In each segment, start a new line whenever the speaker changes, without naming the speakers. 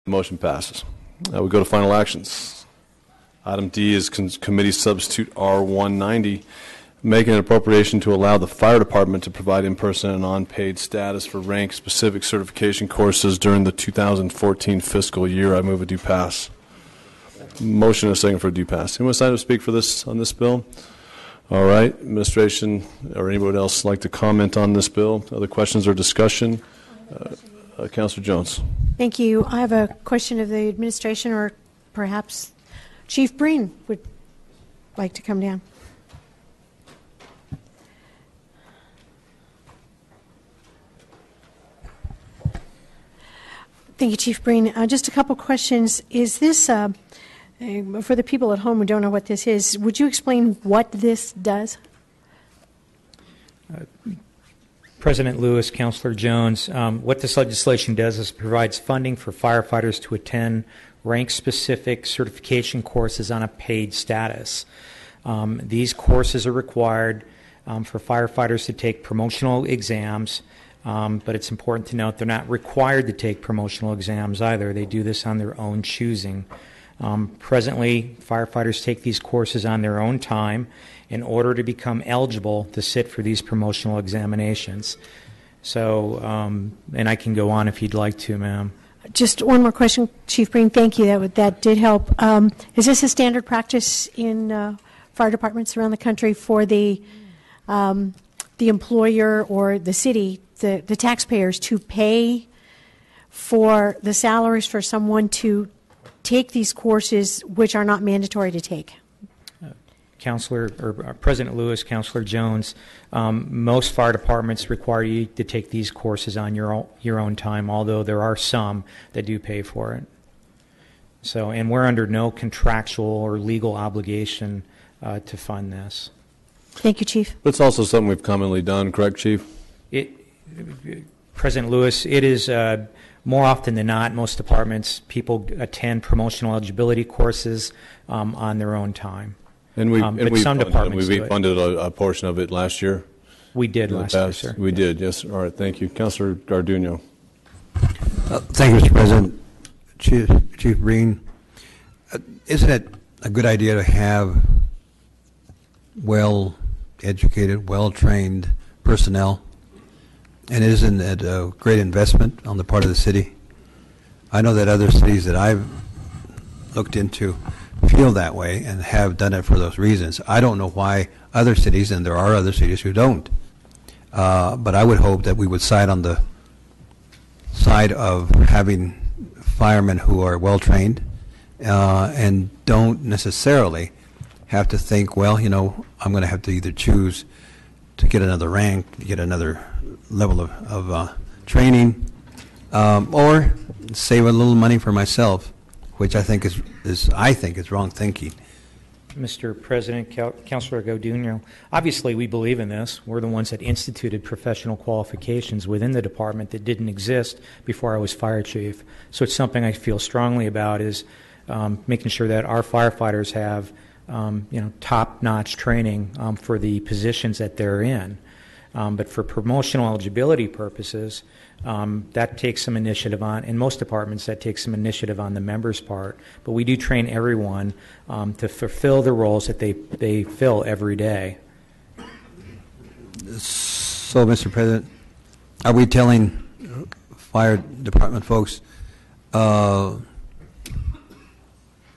Motion passes. We go to final actions. Item D is committee substitute R190, making an appropriation to allow the fire department to provide in-person and on-paid status for rank-specific certification courses during the 2014 fiscal year. I move a do pass. Motion and a second for a do pass. Anyone sign up to speak for this on this bill? All right. Administration or anybody else like to comment on this bill? Other questions or discussion? Councilor Jones.
Thank you. I have a question of the administration, or perhaps Chief Breen would like to come down. Thank you, Chief Breen. Just a couple questions. Is this, for the people at home who don't know what this is, would you explain what this does?
President Lewis, Councilor Jones, what this legislation does is provides funding for firefighters to attend rank-specific certification courses on a paid status. These courses are required for firefighters to take promotional exams, but it's important to note they're not required to take promotional exams either. They do this on their own choosing. Presently, firefighters take these courses on their own time in order to become eligible to sit for these promotional examinations. So, and I can go on if you'd like to, ma'am.
Just one more question, Chief Breen. Thank you. That did help. Is this a standard practice in fire departments around the country for the employer or the city, the taxpayers, to pay for the salaries for someone to take these courses which are not mandatory to take?
Councilor or President Lewis, Councilor Jones, most fire departments require you to take these courses on your own time, although there are some that do pay for it. So, and we're under no contractual or legal obligation to fund this.
Thank you, Chief.
But it's also something we've commonly done, correct, Chief?
President Lewis, it is more often than not, most departments, people attend promotional eligibility courses on their own time.
And we funded a portion of it last year.
We did last year, sir.
We did, yes. All right, thank you. Councilor Garduno.
Thank you, Mr. President. Chief Breen, isn't it a good idea to have well-educated, well-trained personnel? And isn't it a great investment on the part of the city? I know that other cities that I've looked into feel that way and have done it for those reasons. I don't know why other cities, and there are other cities who don't, but I would hope that we would side on the side of having firemen who are well trained and don't necessarily have to think, well, you know, I'm going to have to either choose to get another rank, to get another level of training, or save a little money for myself, which I think is wrong thinking.
Mr. President, Councilor Garduno, obviously we believe in this. We're the ones that instituted professional qualifications within the department that didn't exist before I was fire chief. So it's something I feel strongly about, is making sure that our firefighters have top-notch training for the positions that they're in. But for promotional eligibility purposes, that takes some initiative on, in most departments that takes some initiative on the members' part. But we do train everyone to fulfill the roles that they fill every day.
So, Mr. President, are we telling fire department folks, go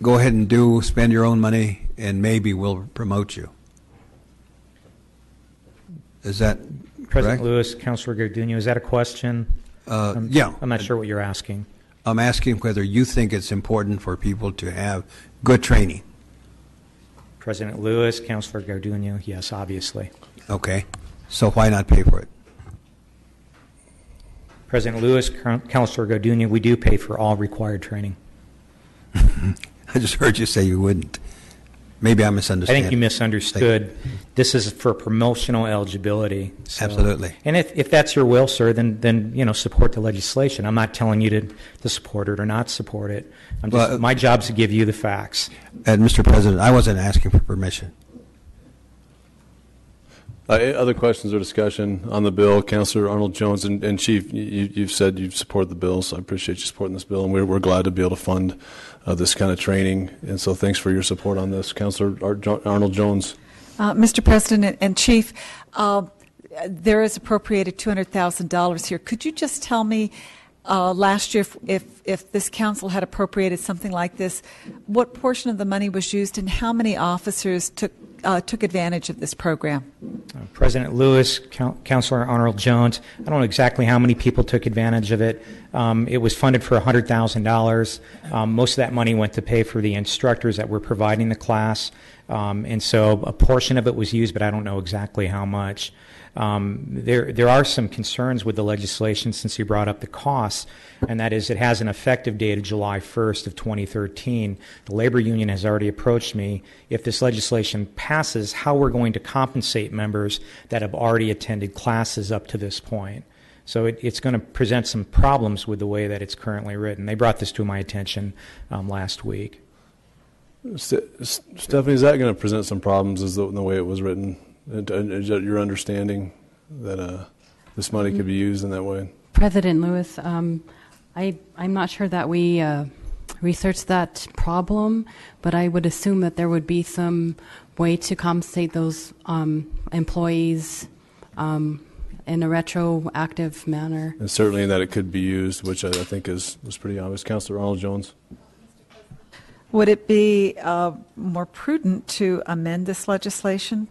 ahead and spend your own money, and maybe we'll promote you? Is that
President
correct?
Lewis, Councilor Garduno, is that a question?
Yeah.
I'm not sure what you're asking.
I'm asking whether you think it's important for people to have good training.
President Lewis, Councilor Garduno, yes, obviously.
Okay. So why not pay for it?
President Lewis, Councilor Garduno, we do pay for all required training.
I just heard you say you wouldn't. Maybe I misunderstood.
I think you misunderstood. This is for promotional eligibility. So,
absolutely.
And if that's your will, sir, then support the legislation. I'm not telling you to support it or not support it. My job is to give you the facts.
And Mr. President, I wasn't asking for permission.
Other questions or discussion on the bill? Councilor Arnold Jones and Chief, you've said you support the bill, so I appreciate you supporting this bill, and we're glad to be able to fund this kind of training. And so thanks for your support on this. Councilor Arnold Jones.
Mr. President and Chief, there is appropriated $200,000 here. Could you just tell me last year, if this council had appropriated something like this, what portion of the money was used and how many officers took advantage of this program?
President Lewis, Councilor Arnold Jones, I don't know exactly how many people took advantage of it. It was funded for $100,000. Most of that money went to pay for the instructors that were providing the class, and so a portion of it was used, but I don't know exactly how much. There are some concerns with the legislation since you brought up the costs, and that is it has an effective date of July 1st of 2013. The labor union has already approached me. If this legislation passes, how we're going to compensate members that have already attended classes up to this point. So it's going to present some problems with the way that it's currently written. They brought this to my attention last week.
Stephanie, is that going to present some problems as the way it was written? Is that your understanding that this money could be used in that way?
President Lewis, I'm not sure that we researched that problem, but I would assume that there would be some way to compensate those employees in a retroactive manner.
And certainly that it could be used, which I think was pretty obvious. Councilor Arnold Jones.
Would it be more prudent to amend this legislation?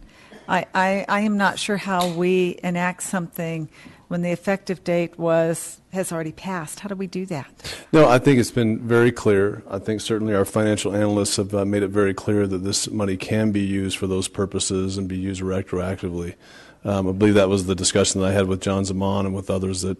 I am not sure how we enact something when the effective date has already passed. How do we do that?
No, I think it's been very clear. I think certainly our financial analysts have made it very clear that this money can be used for those purposes and be used retroactively. I believe that was the discussion that I had with John Zaman and with others that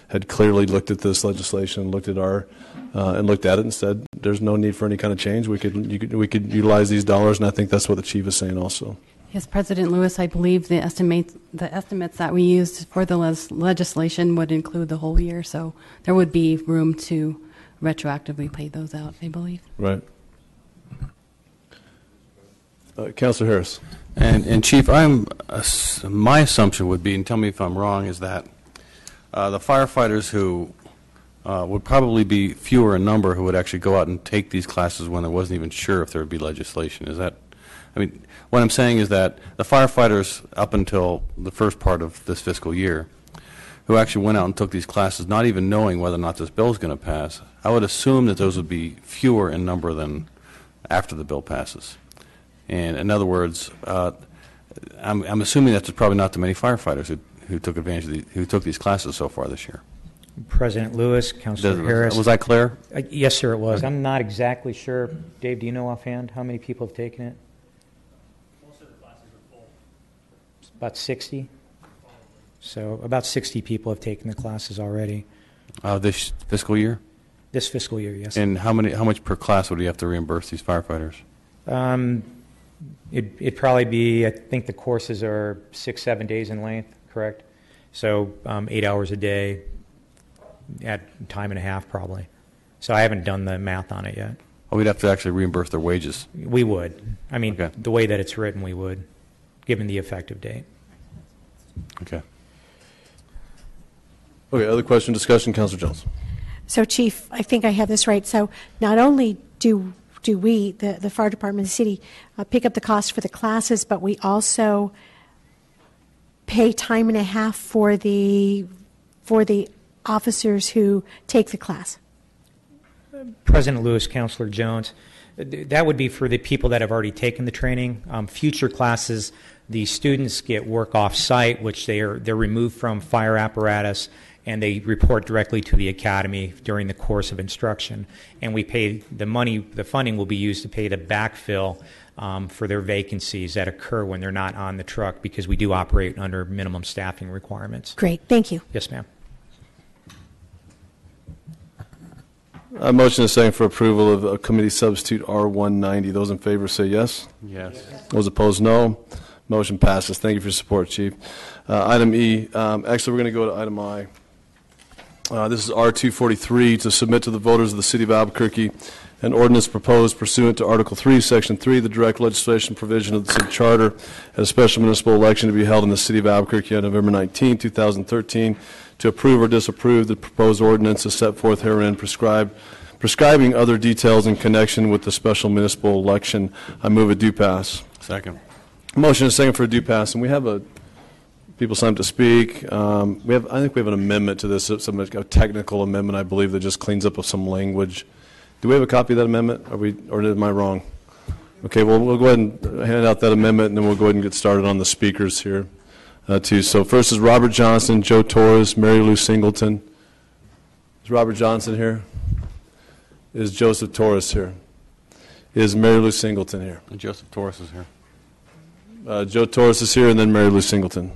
had clearly looked at this legislation, looked at it and said, "There's no need for any kind of change. We could utilize these dollars," and I think that's what the chief is saying also.
Yes, President Lewis, I believe the estimates that we used for the legislation would include the whole year, so there would be room to retroactively pay those out, I believe.
Right. Councilor Harris.
And Chief, my assumption would be, and tell me if I'm wrong, is that the firefighters who would probably be fewer in number who would actually go out and take these classes when there wasn't even sure if there would be legislation. Is that, I mean, what I'm saying is that the firefighters up until the first part of this fiscal year who actually went out and took these classes not even knowing whether or not this bill is going to pass, I would assume that those would be fewer in number than after the bill passes. And in other words, I'm assuming that there's probably not too many firefighters who took advantage of who took these classes so far this year.
President Lewis, Councilor Harris.
Was that clear?
Yes, sir, it was. I'm not exactly sure. Dave, do you know offhand how many people have taken it?
Most of the classes are full.
About 60? So about 60 people have taken the classes already.
This fiscal year?
This fiscal year, yes.
And how much per class would you have to reimburse these firefighters?
It'd probably be, I think the courses are 6-7 days in length, correct? So 8 hours a day at time and a half probably. So I haven't done the math on it yet.
Oh, we'd have to actually reimburse their wages.
We would. I mean,
Okay.
The way that it's written, we would, given the effective date.
Okay.
Okay, other question, discussion, Councilor Jones.
So, Chief, I think I have this right. So not only do we, the fire department, the city, pick up the cost for the classes, but we also pay time and a half for the officers who take the class.
President Lewis, Councilor Jones, that would be for the people that have already taken the training. Future classes, the students get work off-site, which they're removed from fire apparatus, and they report directly to the academy during the course of instruction. And we pay the money, the funding will be used to pay the backfill for their vacancies that occur when they're not on the truck, because we do operate under minimum staffing requirements.
Great, thank you.
Yes, ma'am.
A motion is second for approval of committee substitute R190. Those in favor say yes.
Yes.
Those opposed, no. Motion passes. Thank you for your support, Chief. Item E. Actually, we're going to go to item I. This is R243, to submit to the voters of the City of Albuquerque An ordinance proposed pursuant to Article 3, Section 3, the direct legislation provision of the city charter at a special municipal election to be held in the city of Albuquerque on November 19, 2013, to approve or disapprove the proposed ordinance as set forth herein prescribing other details in connection with the special municipal election. I move it do pass.
Second.
Motion is second for a do pass, and we have people signed up to speak. I think we have an amendment to this, a technical amendment, I believe, that just cleans up some language. Do we have a copy of that amendment? Or am I wrong? Okay, well, we'll go ahead and hand out that amendment, and then we'll go ahead and get started on the speakers here, too. So first is Robert Johnson, Joe Torres, Mary Lou Singleton. Is Robert Johnson here? Is Joseph Torres here? Is Mary Lou Singleton here?
And Joseph Torres is here.
Joe Torres is here, and then Mary Lou Singleton.